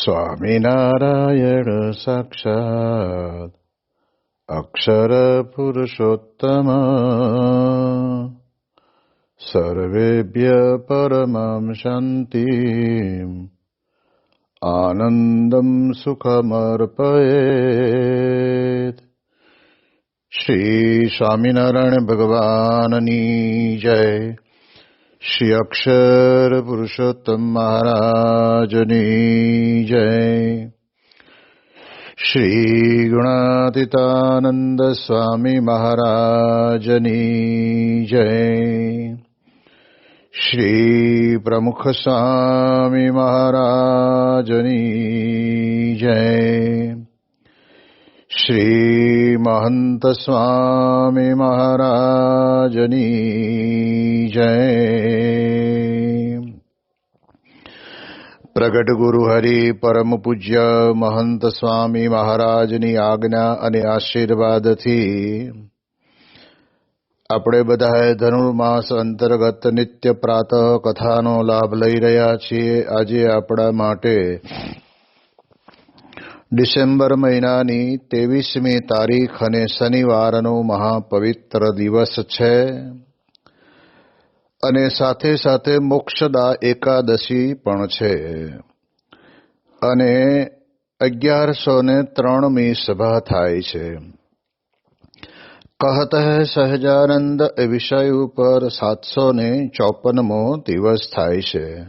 સ્વામિનારાયણ સાક્ષાત અક્ષર પુરુષોત્તમ સર્વેભ્ય પરમં શાંતિમ આનંદમ સુખમર્પયેત. શ્રી સ્વામિનારાયણ ભગવાનની જય. શ્રી અક્ષર પુરુષોત્તમ મહારાજની જય. શ્રી ગુણાતીતાનંદ સ્વામી મહારાજની જય. શ્રી પ્રમુખ સ્વામી મહારાજની જય. શ્રી મહંત સ્વામી મહારાજની જય. પ્રગટ ગુરુ હરિ પરમ પૂજ્ય મહંત સ્વામી મહારાજની આજ્ઞા અને આશીર્વાદથી આપણે બધાએ ધનુર્માસ અંતર્ગત નિત્ય પ્રાતઃ કથાનો લાભ લઈ રહ્યા છીએ. આજે આપણા માટે ડિસેમ્બર મહિનાની 23મી તારીખ અને શનિવારનો મહાપવિત્ર દિવસ છે અને સાથે સાથે મોક્ષદા એકાદશી પણ છે અને 1103મી સભા થાય છે. કહત હૈ સહજાનંદ એ વિષય ઉપર 754મો દિવસ થાય છે.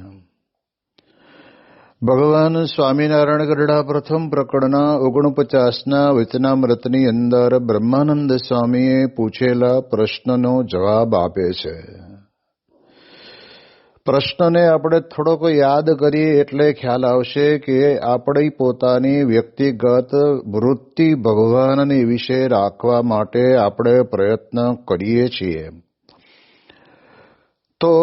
ભગવાન સ્વામિનારાયણ ગરડા પ્રથમ પ્રકરણના 49ના વચનામૃતની અંદર બ્રહ્માનંદ સ્વામીએ પૂછેલા પ્રશ્નનો જવાબ આપે છે. પ્રશ્નને આપણે થોડોક યાદ કરીએ એટલે ખ્યાલ આવશે કે આપણી પોતાની વ્યક્તિગત વૃત્તિ ભગવાનની વિશે રાખવા માટે આપણે પ્રયત્ન કરીએ છીએ તો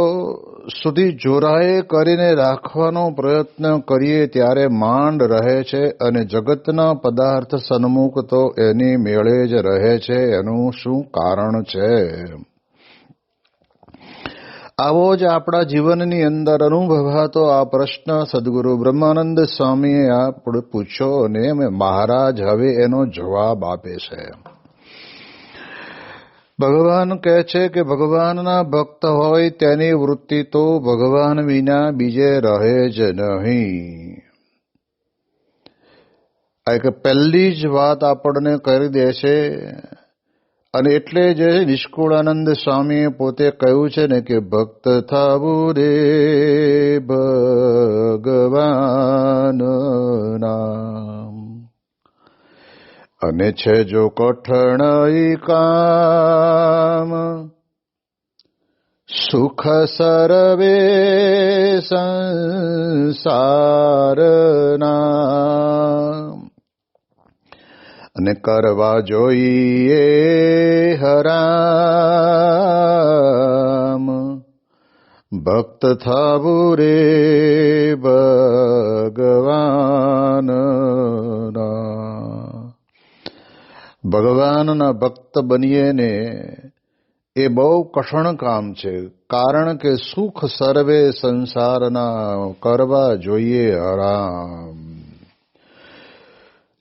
સુધી જોરાએ કરીને રાખવાનો પ્રયત્ન કરીએ ત્યારે માંડ રહે છે અને જગતના પદાર્થ સન્મુખ તો એની મેળે જ રહે છે. એનું શું કારણ છે? આવો જ આપણા જીવનની અંદર અનુભવાતો આ પ્રશ્ન સદગુરુ બ્રહ્માનંદ સ્વામીએ આપણે પૂછ્યો અને મહારાજ હવે એનો જવાબ આપે છે. ભગવાન કહે છે કે ભગવાનના ભક્ત હોય તેની વૃત્તિ તો ભગવાન વિના બીજે રહે જ નહીં. આ એક પહેલી જ વાત આપણને કરી દે છે અને એટલે જ નિષ્કુળાનંદ સ્વામીએ પોતે કહ્યું છે ને કે ભક્ત થવું રે ભગવાનના અને છે જો કઠણ કામ સુખ સર્વે સંસારના અને કરવા જોઈએ હરામ ભક્ત થવું રે ભગવાનના. ભગવાનના ભક્ત બનીએ ને એ બહુ કઠણ કામ છે, કારણ કે સુખ સર્વે સંસારના કરવા જોઈએ આરામ.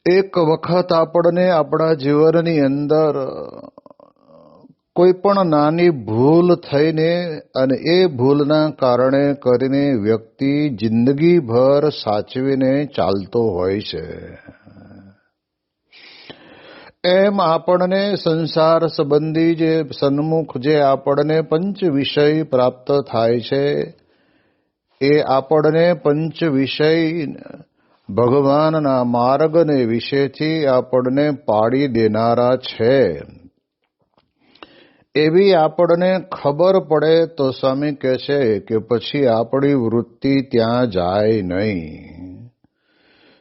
એક વખત આપણને આપણા જીવનની અંદર કોઈ પણ નાની ભૂલ થઈને અને એ ભૂલના કારણે કરીને વ્યક્તિ જિંદગીભર સાચવીને ચાલતો હોય છે. એમ આપણને સંસાર સંબંધી જે સન્મુખ જે આપણને પંચ વિષય પ્રાપ્ત થાય છે એ આપણને પંચ વિષય ભગવાનના માર્ગને વિશેથી આપણને પાડી દેનારા છે. એવી આપણને ખબર પડે તો સ્વામી કહે છે કે પછી આપણી વૃત્તિ ત્યાં જાય નહીં.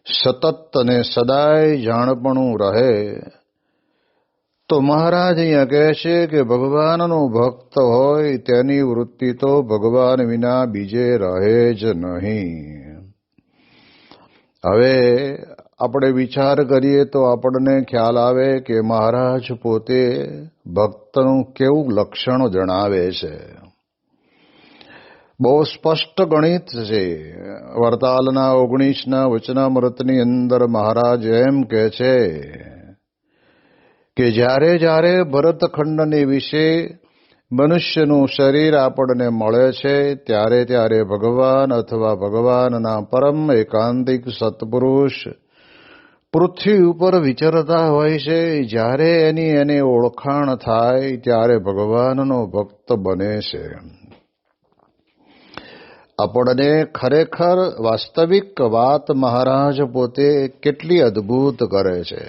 સતત અને સદાય જાણપણું રહે તો મહારાજ અહીંયા કહે છે કે ભગવાનનો ભક્ત હોય તેની વૃત્તિ તો ભગવાન વિના બીજે રહે જ નહીં. હવે આપણે વિચાર કરીએ તો આપણને ખ્યાલ આવે કે મહારાજ પોતે ભક્તનું કેવું લક્ષણ જણાવે છે. બહુ સ્પષ્ટ ગણિત છે. વરતાલના 19ના વચનામૃતની અંદર મહારાજ એમ કહે છે કે જ્યારે જ્યારે ભરતખંડની વિશે મનુષ્યનું શરીર આપણને મળે છે ત્યારે ત્યારે ભગવાન અથવા ભગવાનના પરમ એકાંતિક સત્પુરુષ પૃથ્વી ઉપર વિચરતા હોય છે. જ્યારે એને ઓળખાણ થાય ત્યારે ભગવાનનો ભક્ત બને છે. આપણને ખરેખર વાસ્તવિક વાત મહારાજ પોતે કેટલી અદ્ભુત કરે છે.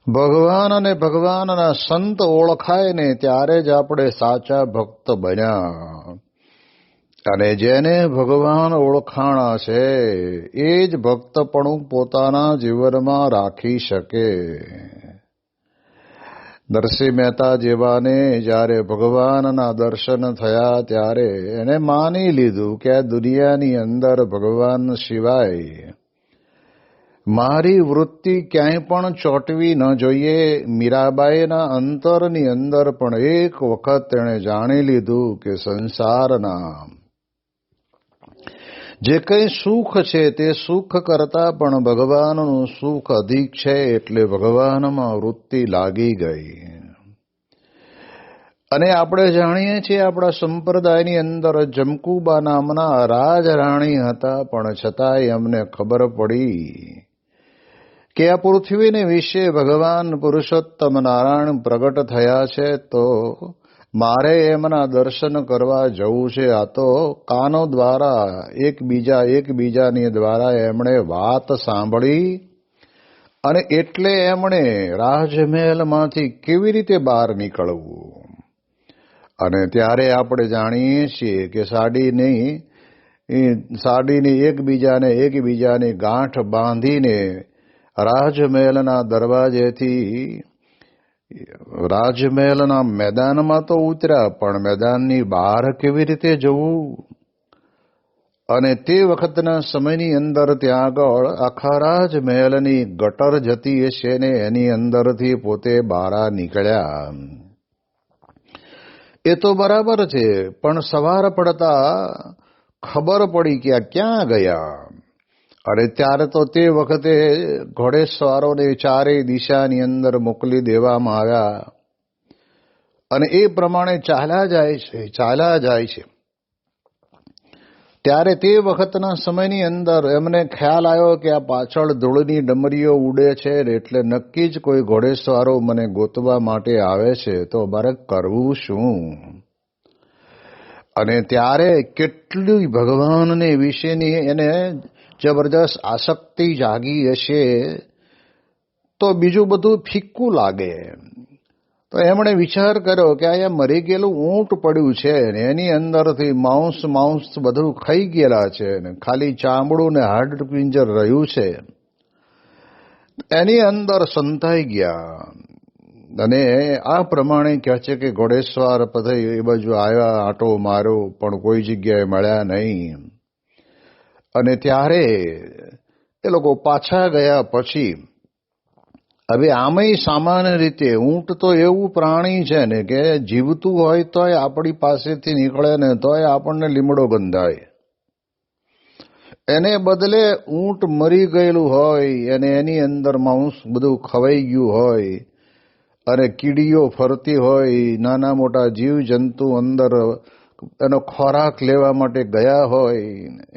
ભગવાન અને ભગવાનના સંત ઓળખાય ને ત્યારે જ આપણે સાચા ભક્ત બન્યા. અને જેને ભગવાન ઓળખાણા છે એ જ ભક્તપણું પોતાના જીવનમાં રાખી શકે. નરસિંહ મહેતા જેવાને જ્યારે ભગવાનના દર્શન થયા ત્યારે એને માની લીધું કે આ દુનિયાની અંદર ભગવાન સિવાય મારી વૃત્તિ ક્યાંય પણ ચોંટવી ન જોઈએ. મીરાબાઈના અંતરની અંદર પણ એક વખત તેણે જાણી લીધું કે સંસારના જે કંઈ સુખ છે તે સુખ કરતા પણ ભગવાનનું સુખ અધિક છે. એટલે ભગવાનમાં વૃત્તિ લાગી ગઈ. અને આપણે જાણીએ છીએ આપણા સંપ્રદાયની અંદર જમકુબા નામના રાજરાણી હતા, પણ છતાંય અમને ખબર પડી કે આ પૃથ્વીને વિશે ભગવાન પુરુષોત્તમ નારાયણ પ્રગટ થયા છે તો મારે એમના દર્શન કરવા જવું છે. આ તો કાનો દ્વારા એકબીજાની દ્વારા એમણે વાત સાંભળી અને એટલે એમણે રાજમહેલમાંથી કેવી રીતે બહાર નીકળવું. અને ત્યારે આપણે જાણીએ છીએ કે સાડીની એકબીજાને ગાંઠ બાંધીને રાજમહેલના દરવાજેથી રાજમહેલના મેદાનમાં તો ઉતર્યા, પણ મેદાનની બહાર કેવી રીતે જવું. અને તે વખતના સમયની અંદર ત્યાં આગળ આખા રાજમહેલની ગટર જતી હશે ને એની અંદરથી પોતે બહાર નીકળ્યા. એ તો બરાબર છે, પણ સવાર પડતા ખબર પડી કે આ ક્યાં ગયા. અને ત્યારે તો તે વખતે ઘોડેસવારોને ચારેય દિશાની અંદર મોકલી દેવામાં આવ્યા અને એ પ્રમાણે ચાલ્યા જાય છે. ત્યારે તે વખતના સમયની અંદર એમને ખ્યાલ આવ્યો કે આ પાછળ ધૂળની ડમરીઓ ઉડે છે એટલે નક્કી જ કોઈ ઘોડેસવારો મને ગોતવા માટે આવે છે, તો મારે કરવું શું. અને ત્યારે કેટલી ભગવાનને વિશેની એને જબરદસ્ત આસક્તિ જાગી હશે તો બીજું બધું ફિક્કું લાગે. તો એમણે વિચાર કર્યો કે અહીંયા મરી ગયેલું ઊંટ પડ્યું છે ને એની અંદરથી માંસ બધું ખાઈ ગયેલા છે ને ખાલી ચામડું ને હાડ પિંજર રહ્યું છે. એની અંદર સંતાઈ ગયા અને આ પ્રમાણે કહે છે કે ઘોડેસવાર પછી એ બાજુ આવ્યા, આંટો માર્યો, પણ કોઈ જગ્યાએ મળ્યા નહીં. અને ત્યારે એ લોકો પાછા ગયા પછી હવે આમાંય સામાન્ય રીતે ઊંટ તો એવું પ્રાણી છે ને કે જીવતું હોય તોય આપણી પાસેથી નીકળે ને તોય આપણને લીમડો ગંધાય. એને બદલે ઊંટ મરી ગયેલું હોય અને એની અંદર માંસ બધું ખવાઈ ગયું હોય અને કીડીઓ ફરતી હોય, નાના મોટા જીવજંતુ અંદર એનો ખોરાક લેવા માટે ગયા હોય,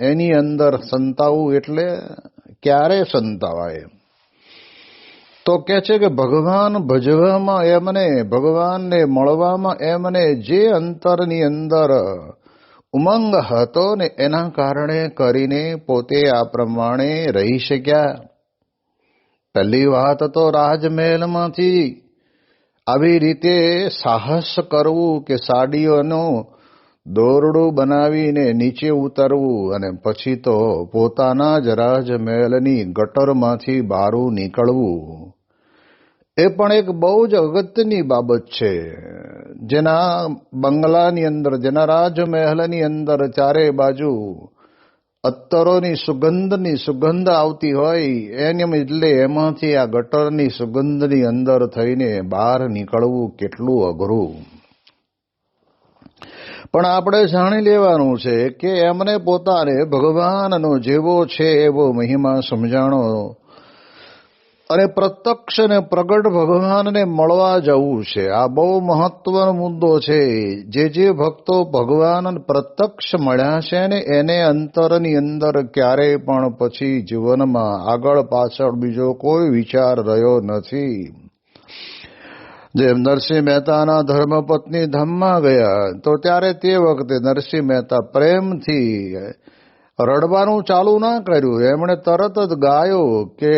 એની અંદર સંતાવું એટલે ક્યારે સંતાવાય. તો કે છે કે ભગવાન ભજવામાં એમને, ભગવાનને મળવામાં એમને જે અંતરની અંદર ઉમંગ હતો ને એના કારણે કરીને પોતે આ પ્રમાણે રહી શક્યા. પહેલી વાત તો રાજમહેલમાંથી આવી રીતે સાહસ કરવું કે સાડીઓનું દોરડું બનાવીને નીચે ઉતરવું અને પછી તો પોતાના જ રાજમહેલની ગટરમાંથી બહાર નીકળવું. એ પણ એક બહુ જ અગત્યની બાબત છે. જેના બંગલાની અંદર, જેના રાજમહેલની અંદર ચારે બાજુ અત્તરોની સુગંધ આવતી હોય એને એટલે એમાંથી આ ગટરની સુગંધની અંદર થઈને બહાર નીકળવું કેટલું અઘરું. પણ આપણે જાણી લેવાનું છે કે એમને પોતાને ભગવાનનો જેવો છે એવો મહિમા સમજાણો અને પ્રત્યક્ષ અને પ્રગટ ભગવાનને મળવા જવું છે. આ બહુ મહત્વનો મુદ્દો છે. જે ભક્તો ભગવાન પ્રત્યક્ષ મળ્યા છે ને એને અંતરની અંદર ક્યારેય પણ પછી જીવનમાં આગળ પાછળ બીજો કોઈ વિચાર રહ્યો નથી. જેમ નરસિંહ મહેતાના ધર્મપત્ની ધામમાં ગયા તો ત્યારે તે વખતે નરસિંહ મહેતા પ્રેમથી રડવાનું ચાલુ ના કર્યું. એમણે તરત જ ગાયો કે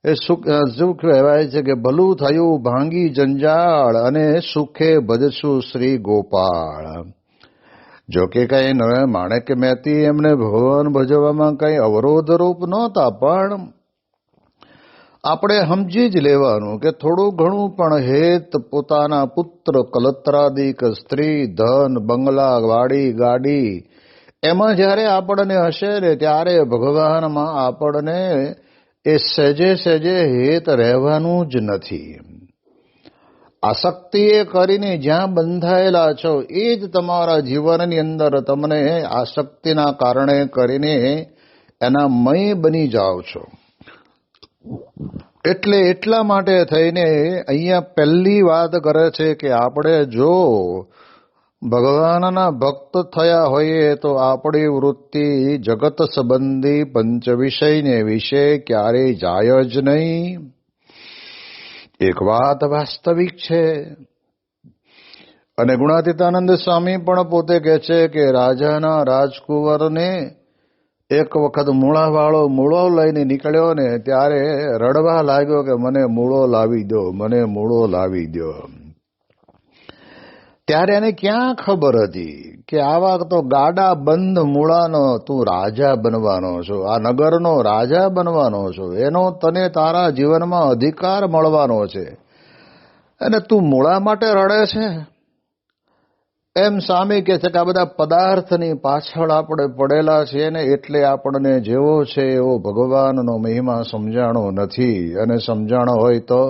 એ શું કહેવાય છે કે ભલું થયું ભાંગી જંજાળ અને સુખે ભજશું શ્રી ગોપાળ. જોકે કઈ માણેક મહેતી એમને ભગવાન ભજવામાં કઈ અવરોધરૂપ નહોતા, પણ આપણે સમજી જ લેવાનું કે થોડું ઘણું પણ હેત પોતાના પુત્ર કલત્રાદિક સ્ત્રી ધન બંગલા વાડી ગાડી એમાં જ્યારે આપણને હશે ને ત્યારે ભગવાનમાં આપણને એ સહેજે સહેજે હેત રહેવાનું જ નથી. આસક્તિએ કરીને જ્યાં બંધાયેલા છો એ જ તમારા જીવનની અંદર તમને આસક્તિના કારણે કરીને એના મય બની જાઓ છો. એટલે એટલા માટે થઈને અહીંયા પહેલી વાત કરે છે કે આપણે જો ભગવાનના ભક્ત થયા હોઈએ તો આપણી વૃત્તિ જગત સંબંધી પંચ વિષયને વિશે ક્યારેય જાય જ નહીં. એક વાત વાસ્તવિક છે. અને ગુણાતીતાનંદ સ્વામી પણ પોતે કહે છે કે રાજાના રાજકુંવરને એક વખત મૂળાવાળો મૂળો લઈને નીકળ્યો ને ત્યારે રડવા લાગ્યો કે મને મૂળો લાવી દો, મને મૂળો લાવી દો. ત્યારે એને ક્યાં ખબર હતી કે આવા તો ગાડા બંધ મૂળાનો તું રાજા બનવાનો છો, આ નગરનો રાજા બનવાનો છો, એનો તને તારા જીવનમાં અધિકાર મળવાનો છે અને તું મૂળા માટે રડે છે. એમ સ્વામી કહે છે કે આ બધા પદાર્થની પાછળ આપણે પડેલા છીએ ને એટલે આપણને જેવો છે એવો ભગવાનનો મહિમા સમજાણો નથી. અને સમજાણો હોય તો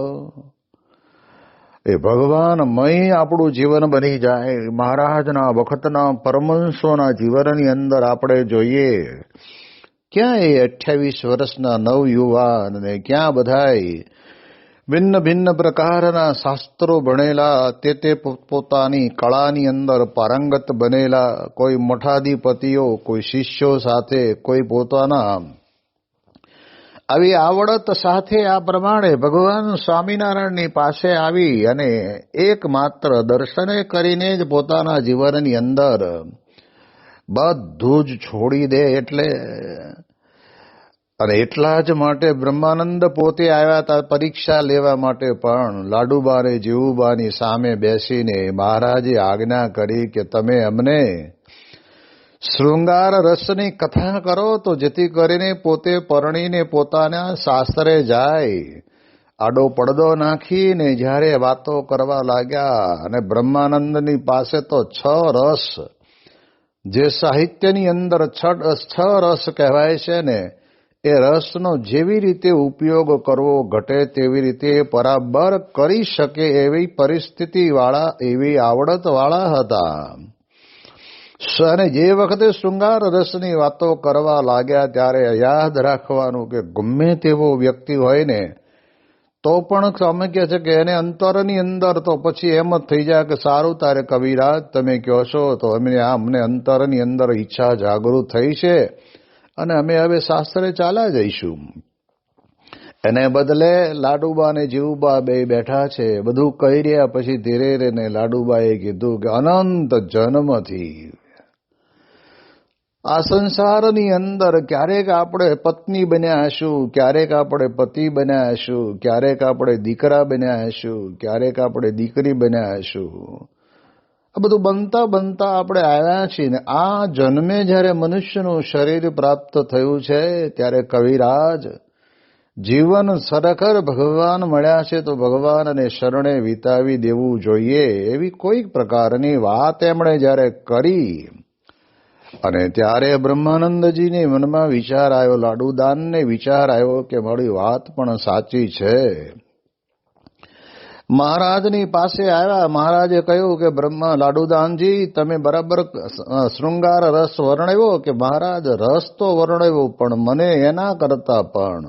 એ ભગવાનમય આપણું જીવન બની જાય. મહારાજના વખતના પરમહંસોના જીવનની અંદર આપણે જોઈએ ક્યાં એ 28 વર્ષના નવયુવાન ને ક્યાં બધાય ભિન્ન ભિન્ન પ્રકારના શાસ્ત્રો ભણેલા, તે પોતાની કળાની અંદર પારંગત બનેલા, કોઈ મઠાધિપતિઓ, કોઈ શિષ્યો સાથે, કોઈ પોતાના આવી આવડત સાથે આ પ્રમાણે ભગવાન સ્વામિનારાયણની પાસે આવી અને એકમાત્ર દર્શને કરીને જ પોતાના જીવનની અંદર બધું જ છોડી દે. એટલે અને એટલા જ માટે બ્રહ્માનંદ પોતે આવ્યા હતા પરીક્ષા લેવા માટે, પણ લાડુબા અને જીવુબાની સામે બેસીને મહારાજે આજ્ઞા કરી કે તમે અમને શૃંગાર રસની કથા કરો તો જેથી કરીને પોતે પરણીને પોતાના સાસરે જાય. આડો પડદો નાખીને જ્યારે વાતો કરવા લાગ્યા અને બ્રહ્માનંદની પાસે તો 6 રસ, જે સાહિત્યની અંદર 6 રસ કહેવાય છે ને, એ રસનો જેવી રીતે ઉપયોગ કરવો ઘટે તેવી રીતે બરાબર કરી શકે એવી પરિસ્થિતિવાળા, એવી આવડતવાળા હતા. અને જે વખતે શૃંગાર રસની વાતો કરવા લાગ્યા ત્યારે યાદ રાખવાનું કે ગમે તેવો વ્યક્તિ હોય ને તો પણ તમે કહે છે કે એને અંતરની અંદર તો પછી એમ જ થઈ જાય કે સારું તારે કવિરાજ તમે કહો છો તો અમને અંતરની અંદર ઈચ્છા જાગૃત થઈ છે અને અમે હવે શાસ્ત્રે ચાલ્યા જઈશું. એને બદલે લાડુબા અને જીવુબા બે બેઠા છે. બધું કહી રહ્યા પછી ધીરે ધીરે લાડુબાએ કીધું કે અનંત જન્મથી આ સંસારની અંદર ક્યારેક આપણે પત્ની બન્યા હશું, ક્યારેક આપણે પતિ બન્યા હશું, ક્યારેક આપણે દીકરા બન્યા હશું, ક્યારેક આપણે દીકરી બન્યા હશું. આ બધું બનતા બનતા આપણે આવ્યા છીએ ને આ જન્મે જ્યારે મનુષ્યનું શરીર પ્રાપ્ત થયું છે ત્યારે કવિરાજ જીવન ખરેખર ભગવાન મળ્યા છે તો ભગવાનને શરણે વિતાવી દેવું જોઈએ એવી કોઈક પ્રકારની વાત એમણે જ્યારે કરી અને ત્યારે બ્રહ્માનંદજીને મનમાં વિચાર આવ્યો, લાડુદાનને વિચાર આવ્યો કે મારી વાત પણ સાચી છે. મહારાજની પાસે આવ્યા. મહારાજે કહ્યું કે બ્રહ્મા લાડુદાનજી તમે બરાબર શૃંગાર રસ વર્ણવ્યો કે મહારાજ રસ તો વર્ણવ્યો પણ મને એના કરતા પણ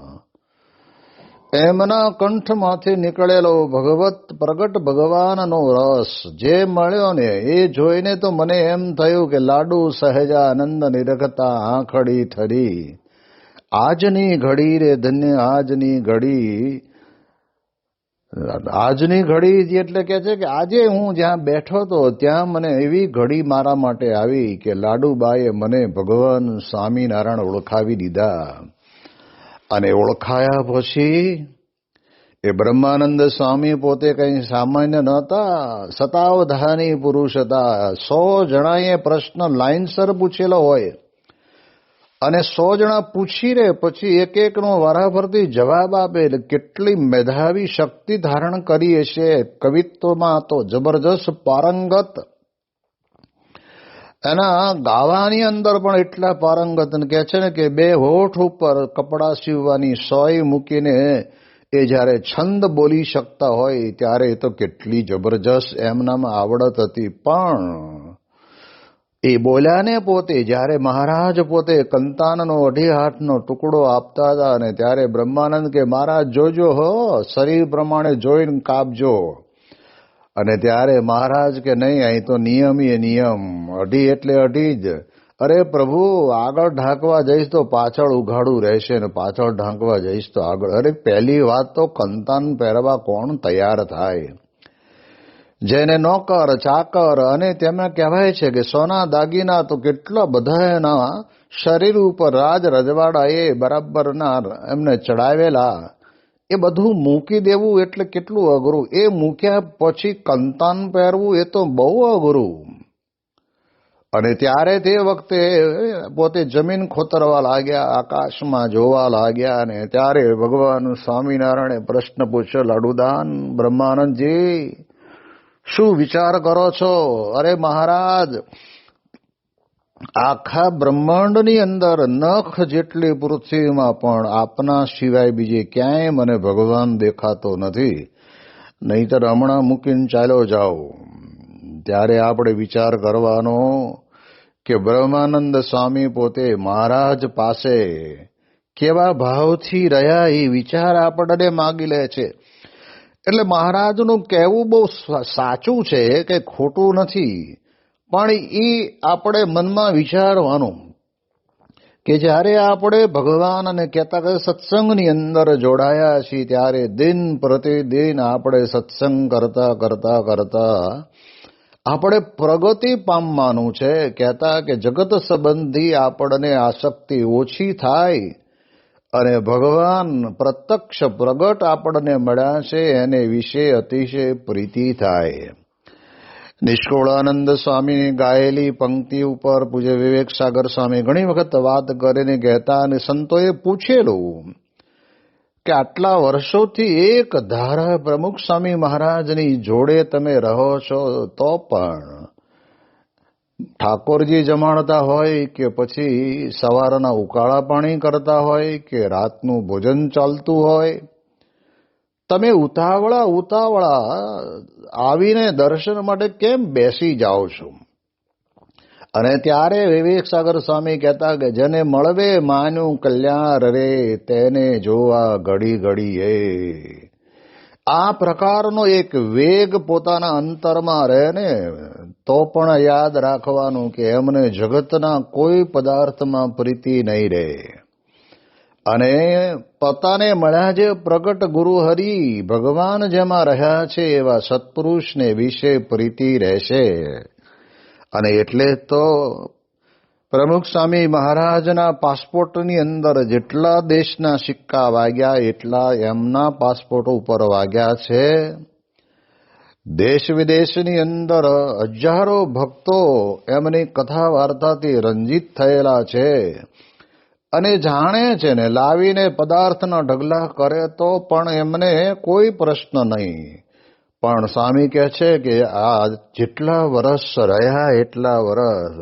એમના કંઠમાંથી નીકળેલો ભગવત પ્રગટ ભગવાનનો રસ જે મળ્યો ને એ જોઈને તો મને એમ થયું કે લાડુ સહેજાનંદ નિરખતા આંખડી ઠરી. આજની ઘડી રે ધન્ય આજની ઘડી. આજની ઘડી એટલે કે છે કે આજે હું જ્યાં બેઠો તો ત્યાં મને એવી ઘડી મારા માટે આવી કે લાડુબાએ મને ભગવાન સ્વામિનારાયણ ઓળખાવી દીધા. અને ઓળખાયા પછી એ બ્રહ્માનંદ સ્વામી પોતે કઈ સામાન્ય નહોતા, શતાવધાની પુરુષ હતા. 100 જણાએ પ્રશ્ન લાઈનસર પૂછેલો હોય અને 100 જણા પૂછી રે પછી એક એકનો વારાફરતી જવાબ આપે. કેટલી મેધાવી શક્તિ ધારણ કરી હશે. કવિત્વમાં તો જબરજસ્ત પારંગત, એના ગાવાની અંદર પણ એટલા પારંગત કે છે ને કે 2 હોઠ ઉપર કપડા સીવવાની સોય મૂકીને એ જ્યારે છંદ બોલી શકતા હોય ત્યારે તો કેટલી જબરજસ્ત એમનામાં આવડત હતી. પણ એ બોલ્યા ને પોતે જ્યારે મહારાજ પોતે કંતાનનો 2.5 હાથનો ટુકડો આપતા હતા અને ત્યારે બ્રહ્માનંદ કે મહારાજ જોજો હો, શરીર પ્રમાણે જોઈને કાપજો. અને ત્યારે મહારાજ કે નહીં, અહીં તો નિયમ એ નિયમ, 2.5 એટલે 2.5 જ. અરે પ્રભુ આગળ ઢાંકવા જઈશ તો પાછળ ઉઘાડું રહેશે ને પાછળ ઢાંકવા જઈશ તો આગળ. અરે પહેલી વાત તો કંતાન પહેરવા કોણ તૈયાર થાય? જેને નોકર ચાકર અને તેમાં કહેવાય છે કે સોના દાગીના તો કેટલા બધા એના શરીર ઉપર રાજ રજવાડાએ બરાબરના એમને ચડાવેલા, એ બધું મૂકી દેવું એટલે કેટલું અઘરું. એ મૂક્યા પછી કંતાન પહેરવું એ તો બહુ અઘરું. અને ત્યારે તે વખતે પોતે જમીન ખોતરવા લાગ્યા, આકાશમાં જોવા લાગ્યા. અને ત્યારે ભગવાન સ્વામિનારાયણે પ્રશ્ન પૂછ્યો, લાડુદાન બ્રહ્માનંદજી શું વિચાર કરો છો? અરે મહારાજ, આખા બ્રહ્માંડની અંદર નખ જેટલી પૃથ્વીમાં પણ આપના સિવાય બીજે ક્યાંય મને ભગવાન દેખાતો નથી, નહીતર હમણાં મૂકીને ચાલ્યો જાઓ. ત્યારે આપણે વિચાર કરવાનો કે બ્રહ્માનંદ સ્વામી પોતે મહારાજ પાસે કેવા ભાવથી રહ્યા એ વિચાર આપણને માગી લે છે. એટલે મહારાજનું કહેવું બહુ સાચું છે કે ખોટું નથી, પણ એ આપણે મનમાં વિચારવાનું કે જ્યારે આપણે ભગવાનને કહેતા કે સત્સંગની અંદર જોડાયા છીએ ત્યારે દિન પ્રતિદિન આપણે સત્સંગ કરતા કરતા કરતા આપણે પ્રગતિ પામવાનું છે. કહેતા કે જગત સંબંધી આપણને આસક્તિ ઓછી થાય અને ભગવાન પ્રત્યક્ષ પ્રગટ આપણને મળ્યા છે એને વિશે અતિશય પ્રીતિ થાય. નિષ્કુળાનંદ સ્વામીની ગાયેલી પંક્તિ ઉપર પૂજ્ય વિવેક સાગર સ્વામી ઘણી વખત વાત કરીને કહેતા અને સંતોએ પૂછેલું કે આટલા વર્ષોથી એક ધારા પ્રમુખ સ્વામી મહારાજની જોડે તમે રહો છો તો પણ ઠાકોરજી જમાડતા હોય કે પછી સવારના ઉકાળા પાણી કરતા હોય કે રાતનું ભોજન ચાલતું હોય, તમે ઉતાવળા આવીને દર્શન માટે કેમ બેસી જાઓ છો? અને ત્યારે વિવેક સાગર સ્વામી કહેતા કે જેને મળવે માનું કલ્યાણ રે તેને જોવા ઘડી ઘડી એ. આ પ્રકારનો એક વેગ પોતાના અંતરમાં રહે ને તો પણ યાદ રાખવાનું કે એમને જગતના કોઈ પદાર્થમાં પ્રીતિ નહીં રહે. અને પોતાને મળ્યા જે પ્રગટ ગુરુ હરિ ભગવાન જેમાં રહ્યા છે એવા સત્પુરુષને વિશે પ્રીતિ રહેશે. અને એટલે તો પ્રમુખ સ્વામી મહારાજના પાસપોર્ટની અંદર જેટલા દેશના સિક્કા વાગ્યા એટલા એમના પાસપોર્ટ ઉપર વાગ્યા છે. દેશ વિદેશની અંદર હજારો ભક્તો એમની કથા વાર્તાથી રંજિત થયેલા છે અને જાણે છે ને લાવીને પદાર્થના ઢગલા કરે તો પણ એમને કોઈ પ્રશ્ન નહીં. પણ સ્વામી કહે છે કે આ જેટલા વર્ષ રહ્યા એટલા વર્ષ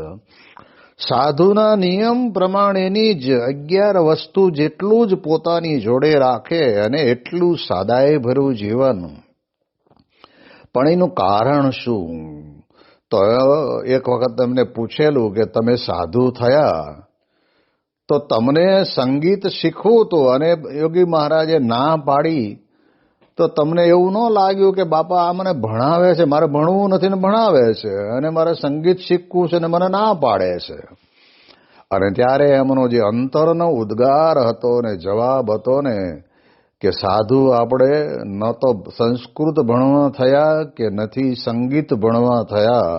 સાધુના નિયમ પ્રમાણેની જ 11 વસ્તુ જેટલું જ પોતાની જોડે રાખે અને એટલું સાદાઈ ભર્યું જીવન પણ એનું કારણ શું? તો એક વખત એમને પૂછેલું કે તમે સાધુ થયા તો તમને સંગીત શીખવું હતું અને યોગી મહારાજે ના પાડી, તો તમને એવું ન લાગ્યું કે બાપા આ મને ભણાવે છે, મારે ભણવું નથી ને ભણાવે છે, અને મારે સંગીત શીખવું છે ને મને ના પાડે છે? અને ત્યારે એમનો જે અંતરનો ઉદ્ગાર હતો ને જવાબ હતો ને કે સાધુ આપણે ન તો સંસ્કૃત ભણવા થયા કે નથી સંગીત ભણવા થયા,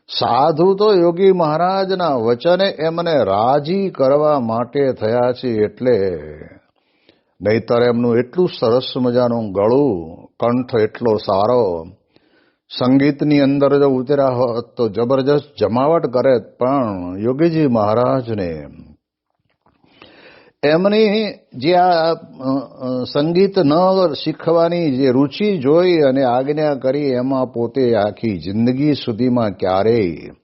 સાધુ તો યોગી મહારાજના વચને એમને રાજી કરવા માટે થયા છે. એટલે નહીતર એમનું એટલું સરસ મજાનું ગળું, કંઠ એટલો સારો, સંગીતની અંદર જો ઉતર્યા હોત તો જબરજસ્ત જમાવટ કરે. પણ યોગીજી મહારાજને એમની જે આ સંગીત ન શીખવાની જે રુચિ જોઈ અને આજ્ઞા કરી, એમાં પોતે આખી જિંદગી સુધીમાં ક્યારેય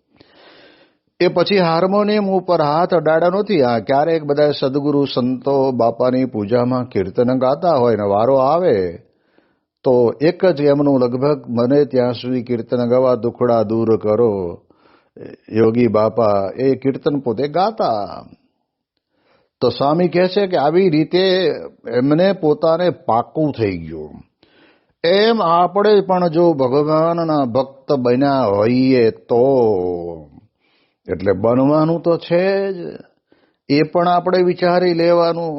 એ પછી હાર્મોનિયમ ઉપર હાથ અડાડ્યા નથી. આ ક્યારેક બધા સદગુરુ સંતો બાપાની પૂજામાં કીર્તન ગાતા હોય ને વારો આવે તો એક જ એમનું લગભગ મને ત્યાં સુધી કીર્તન ગાવા દુખડા દૂર કરો યોગી બાપા, એ કીર્તન પોતે ગાતા. તો સ્વામી કહે છે કે આવી રીતે એમને પોતાને પાકું થઈ ગયું. એમ આપણે પણ જો ભગવાનના ભક્ત બન્યા હોઈએ તો, એટલે બનવાનું તો છે જ, એ પણ આપણે વિચારી લેવાનું.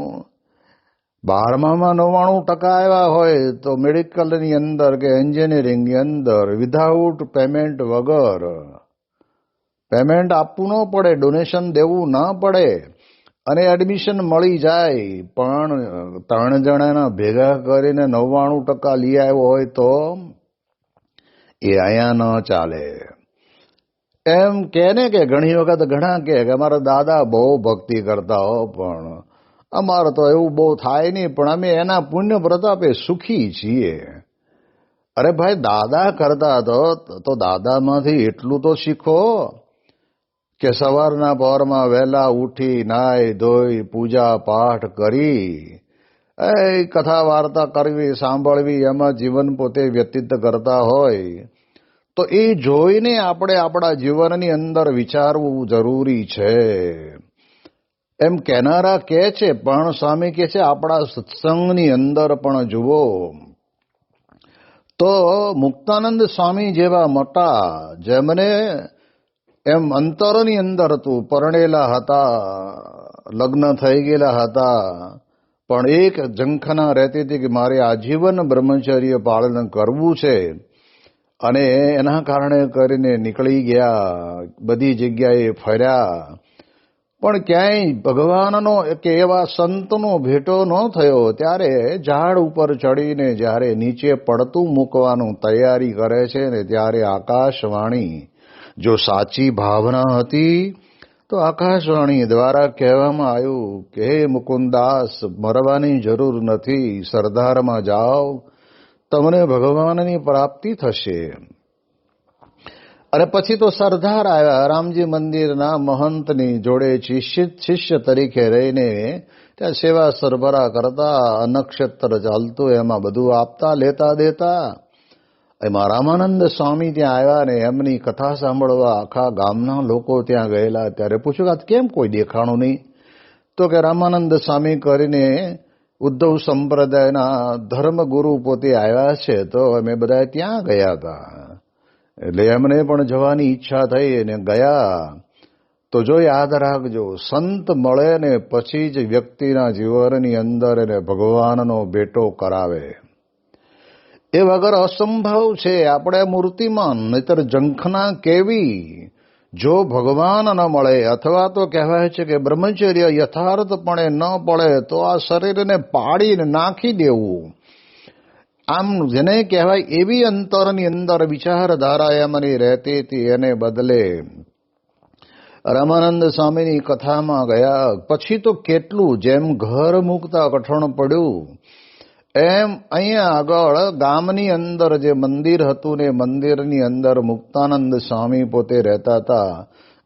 12માં 99% આવ્યા હોય તો મેડિકલની અંદર કે એન્જિનિયરિંગની અંદર વિધાઉટ પેમેન્ટ, વગર પેમેન્ટ આપવું ન પડે, ડોનેશન દેવું ના પડે અને એડમિશન મળી જાય. પણ 3 જણાના ભેગા કરીને 99% લઈ આવ્યો હોય તો એ અહીંયા ન ચાલે. એમ કે ને કે ઘણી વખત ઘણા કે અમારા દાદા બહુ ભક્તિ કરતા હો, પણ અમારે તો એવું બહુ થાય નહીં, પણ અમે એના પુણ્ય પ્રતાપે સુખી છીએ. અરે ભાઈ, દાદા કરતા તો દાદામાંથી એટલું તો શીખો કે સવારના પહોરમાં વહેલા ઉઠી નાઈ ધોઈ પૂજા પાઠ કરી કથા વાર્તા કરવી, સાંભળવી, એમાં જીવન પોતે વ્યતીત કરતા હોય તો એ જોઈને આપણે આપણા જીવનની અંદર વિચારવું જરૂરી છે. એમ કહેનારા કહે છે, પણ સ્વામી કહે છે આપણા સત્સંગની અંદર પણ જુઓ તો મુક્તાનંદ સ્વામી જેવા મોટા, જેમને એમ અંતરની અંદર હતું, પરણેલા હતા, લગ્ન થઈ ગયેલા હતા, પણ એક ઝંખના રહેતી હતી કે મારે આજીવન બ્રહ્મચર્ય પાલન કરવું છે, અને એના કારણે કરીને નીકળી ગયા, બધી જગ્યાએ ફર્યા, પણ ક્યાંય ભગવાનનો કે એવા સંતનો ભેટો ન થયો. ત્યારે ઝાડ ઉપર ચડીને જ્યારે નીચે પડતું મૂકવાનું તૈયારી કરે છે ને, ત્યારે આકાશવાણી જો સાચી ભાવના હતી તો આકાશવાણી દ્વારા કહેવામાં આવ્યું કે હે મુકુંદાસ, મરવાની જરૂર નથી, સરદારમાં જાઓ, તમને ભગવાનની પ્રાપ્તિ થશે. અને પછી તો સરદાર આવ્યા, રામજી મંદિરના મહંતની જોડે શિષ્ય તરીકે રહીને ત્યાં સેવા સરભરા કરતા, નક્ષત્ર ચાલતું, એમાં બધું આપતા લેતા દેતા. એમાં રામાનંદ સ્વામી ત્યાં આવ્યા ને એમની કથા સાંભળવા આખા ગામના લોકો ત્યાં ગયેલા. ત્યારે પૂછ્યું કે કેમ કોઈ દેખાણું નહીં? તો કે રામાનંદ સ્વામી કરીને ઉદ્ધવ સંપ્રદાયના ધર્મગુરુ પોતે આવ્યા છે, તો અમે બધા ત્યાં ગયા હતા. એટલે એમને પણ જવાની ઈચ્છા થઈ અને ગયા. તો જો યાદ રાખજો, સંત મળે ને પછી જ વ્યક્તિના જીવનની અંદર એને ભગવાનનો ભેટો કરાવે. એ વગર અસંભવ છે. આપણે મૂર્તિમાન, નહીતર ઝંખના કેવી? જો ભગવાન ન મળે, અથવા તો કહેવાય છે કે બ્રહ્મચર્ય યથાર્થપણે ન પડે તો આ શરીરને પાડીને નાખી દેવું. આમ જેને કહેવાય એવી અંતરની અંદર વિચારધારા એમની રહેતી હતી. એને બદલે રામાનંદ સ્વામીની કથામાં ગયા પછી તો કેટલું, જેમ ઘર મૂકતા કઠણ પડ્યું, એમ અહીંયા આગળ ગામની અંદર જે મંદિર હતું ને મંદિરની અંદર મુક્તાનંદ સ્વામી પોતે રહેતા હતા,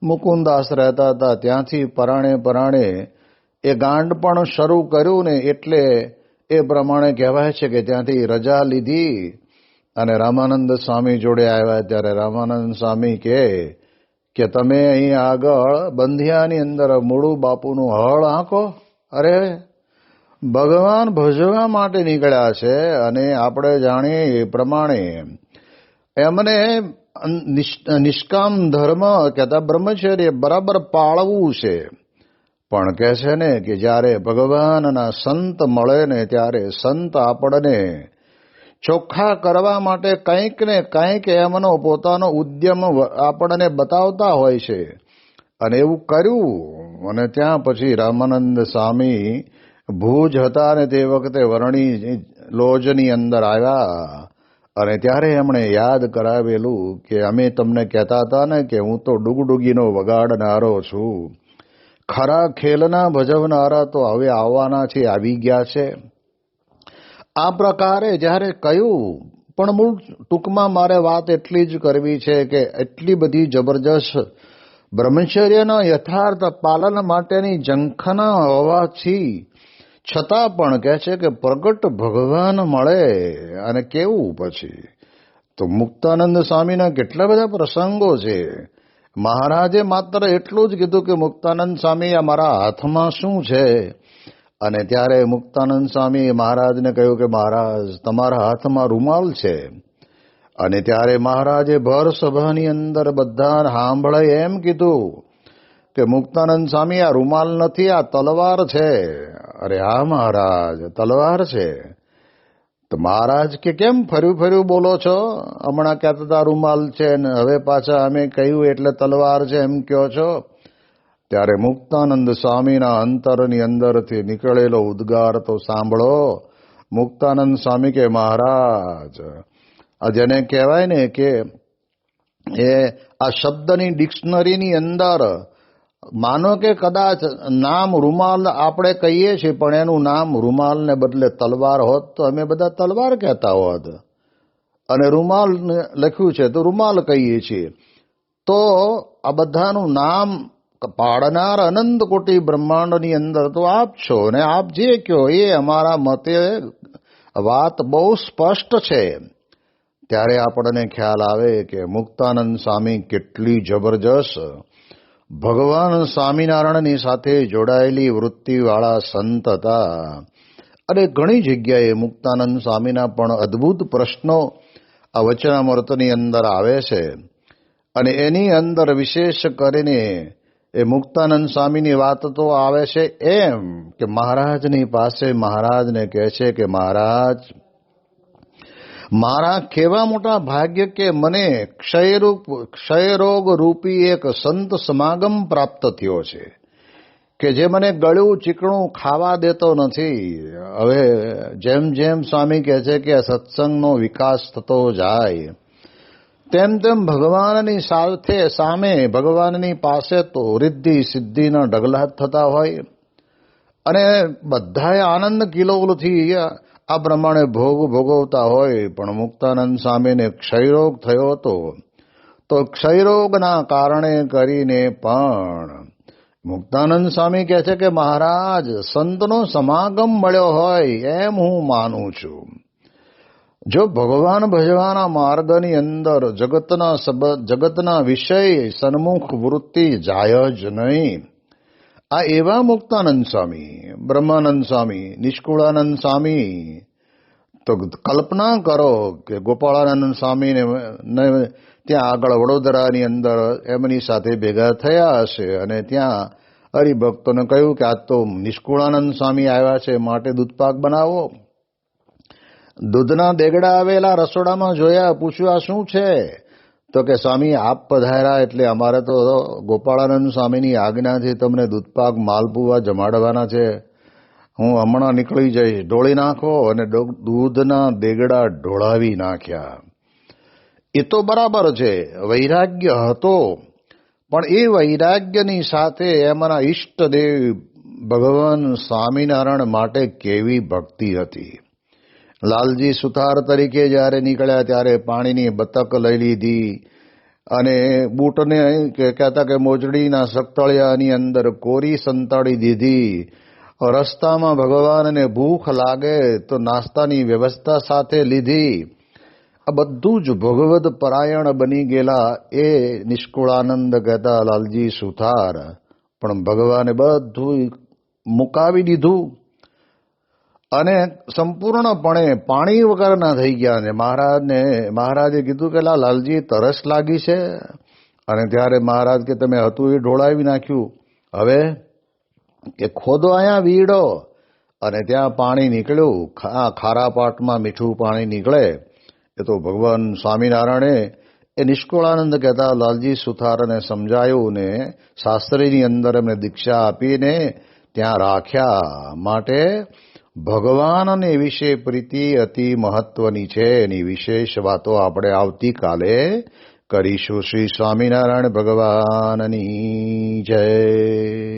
મુકુંદાસ રહેતા હતા. ત્યાંથી પરાણે એ ગાંડ પણ શરૂ કર્યું ને, એટલે એ પ્રમાણે કહેવાય છે કે ત્યાંથી રજા લીધી અને રામાનંદ સ્વામી જોડે આવ્યા ત્યારે રામાનંદ સ્વામી કે તમે અહીં આગળ બંધિયાની અંદર મૂળું બાપુનું હળ આંકો. અરે ભગવાન ભજવા માટે નીકળ્યા છે અને આપણે જાણીએ એ પ્રમાણે એમને નિષ્કામ ધર્મ કહેતા બ્રહ્મચર્ય બરાબર પાળવું છે. પણ કહે છે ને કે જ્યારે ભગવાનના સંત મળે ને ત્યારે સંત આપણને ચોખ્ખા કરવા માટે કંઈક ને કંઈક એમનો પોતાનો ઉદ્યમ આપણને બતાવતા હોય છે. અને એવું કર્યું અને ત્યાં પછી રામાનંદ સ્વામી ભુજ હતા અને તે વખતે વરણી લોજની અંદર આવ્યા અને ત્યારે એમણે યાદ કરાવેલું કે અમે તમને કહેતા હતા ને કે હું તો ડુગડુગીનો વગાડનારો છું. ખરા ખેલના ભજવનારા તો હવે આવવાના છે, આવી ગયા છે. આ પ્રકારે જ્યારે કહ્યું, પણ મૂળ ટૂંકમાં મારે વાત એટલી જ કરવી છે કે એટલી બધી જબરજસ્ત બ્રહ્મચર્યના યથાર્થ પાલન માટેની ઝંખના હોવાથી છતાં પણ કહે છે કે પ્રગટ ભગવાન મળે અને કેવું પછી તો મુક્તાનંદ સ્વામીના કેટલા બધા પ્રસંગો છે. મહારાજે માત્ર એટલું જ કીધું કે મુક્તાનંદ સ્વામી અમારા હાથમાં શું છે. અને ત્યારે મુક્તાનંદ સ્વામી મહારાજને કહ્યું કે મહારાજ તમારા હાથમાં રૂમાલ છે. અને ત્યારે મહારાજે ભર સભાની અંદર બધા સાંભળે એમ કીધું કે મુક્તાનંદ સ્વામી આ રૂમાલ નથી, આ તલવાર છે. અરે હા મહારાજ તલવાર છે. તો મહારાજ કે કેમ ફર્યું ફર્યું બોલો છો? હમણાં કહેતા હતા રૂમાલ છે ને હવે પાછા અમે કહ્યું એટલે તલવાર છે એમ કહો છો. ત્યારે મુક્તાનંદ સ્વામીના અંતરની અંદરથી નીકળેલો ઉદ્ગાર તો સાંભળો. મુક્તાનંદ સ્વામી કે મહારાજ આ જેને કહેવાય ને કે એ આ શબ્દની ડિક્શનરીની અંદર માનો કે કદાચ નામ રૂમાલ આપણે કહીએ છીએ પણ એનું નામ રૂમાલને બદલે તલવાર હોત તો અમે બધા તલવાર કહેતા હોત. અને રૂમાલ લખ્યું છે તો રૂમાલ કહીએ છીએ. તો આ બધાનું નામ પાડનાર અનંત કોટી બ્રહ્માંડની અંદર તો આપ છો ને આપ જે કહો એ અમારા મતે વાત બહુ સ્પષ્ટ છે. ત્યારે આપણને ખ્યાલ આવે કે મુક્તાનંદ સ્વામી કેટલી જબરજસ્ત ભગવાન સ્વામિનારાયણની સાથે જોડાયેલી વૃત્તિવાળા સંત હતા. અને ઘણી જગ્યાએ મુક્તાનંદ સ્વામીના પણ અદ્ભુત પ્રશ્નો આ વચનામૃતની અંદર આવે છે. અને એની અંદર વિશેષ કરીને એ મુક્તાનંદ સ્વામીની વાત તો આવે છે એમ કે મહારાજની પાસે મહારાજને કહે છે કે મહારાજ મારા કેવા મોટા ભાગ્ય કે મને ક્ષયરોગ રૂપી એક સંત સમાગમ પ્રાપ્ત થયો છે કે જે મને ગળ્યું ચીકણું ખાવા દેતો નથી. હવે જેમ જેમ સ્વામી કહે છે કે સત્સંગનો વિકાસ થતો જાય તેમ તેમ ભગવાનની સાથે સામે ભગવાનની પાસે તો રિદ્ધિ સિદ્ધિના ઢગલા થતા હોય અને બધાએ આનંદ કિલોલથી આ પ્રમાણે ભોગ ભોગવતા હોય. પણ મુક્તાનંદ સ્વામીને ક્ષયરોગ થયો હતો તો ક્ષયરોગના કારણે કરીને પણ મુક્તાનંદ સ્વામી કહે છે કે મહારાજ સંતનો સમાગમ મળ્યો હોય એમ હું માનું છું. જો ભગવાન ભજવાના માર્ગની અંદર જગતના વિષય સન્મુખ વૃત્તિ જાય જ નહીં. આ એવા મુક્તાનંદ સ્વામી, બ્રહ્માનંદ સ્વામી, નિષ્કુળાનંદ સ્વામી, તો કલ્પના કરો કે ગોપાળાનંદ સ્વામીને ત્યાં આગળ વડોદરાની અંદર એમની સાથે ભેગા થયા હશે અને ત્યાં હરિભક્તોને કહ્યું કે આજ તો નિષ્કુળાનંદ સ્વામી આવ્યા છે માટે દૂધપાક બનાવો. દૂધના દેગડા આવેલા રસોડામાં જોયા, પૂછ્યું આ શું છે? તો કે સ્વામી આપ પધાર્યા એટલે અમારે તો ગોપાળાનંદ સ્વામીની આજ્ઞાથી તમને દૂધપાક માલપુવા જમાડવાના છે. હું હમણાં નીકળી જઈશ, ઢોળી નાખો. અને દૂધના દેગડા ઢોળાવી નાખ્યા. એ તો બરાબર છે, વૈરાગ્ય હતો. પણ એ વૈરાગ્યની સાથે એમના ઈષ્ટદેવ ભગવાન સ્વામિનારાયણ માટે કેવી ભક્તિ હતી. લાલજી સુથાર તરીકે જ્યારે નીકળ્યા ત્યારે પાણીની બતક લઈ લીધી અને બૂટને કહેતા કે મોજડીના સકતળિયાની અંદર કોરી સંતાડી દીધી. રસ્તામાં ભગવાનને ભૂખ લાગે તો નાસ્તાની વ્યવસ્થા સાથે લીધી આ બધું જ ભગવદ પરાયણ બની ગયેલા એ નિષ્કુળાનંદ કહેતા લાલજી સુથાર પણ ભગવાને બધું મુકાવી દીધું અને સંપૂર્ણપણે પાણી વગરના થઈ ગયા. ને મહારાજે કીધું કે લાલજી તરસ લાગી છે. અને ત્યારે મહારાજ કે તમે હતું એ ઢોળાવી નાખ્યું, હવે કે ખોદો અહીંયા વીડો. અને ત્યાં પાણી નીકળ્યું. ખારા પાટમાં મીઠું પાણી નીકળે. એ તો ભગવાન સ્વામિનારાયણે એ નિષ્કુળાનંદ કહેતા લાલજી સુથારને સમજાયું ને શાસ્ત્રીની અંદર એમને દીક્ષા આપીને ત્યાં રાખ્યા. માટે ભગવાનને વિશે પ્રીતિ અતિ મહત્વની છે. એની વિશેષ વાતો આપણે આવતીકાલે કરીશું. શ્રી સ્વામિનારાયણ ભગવાનની જય.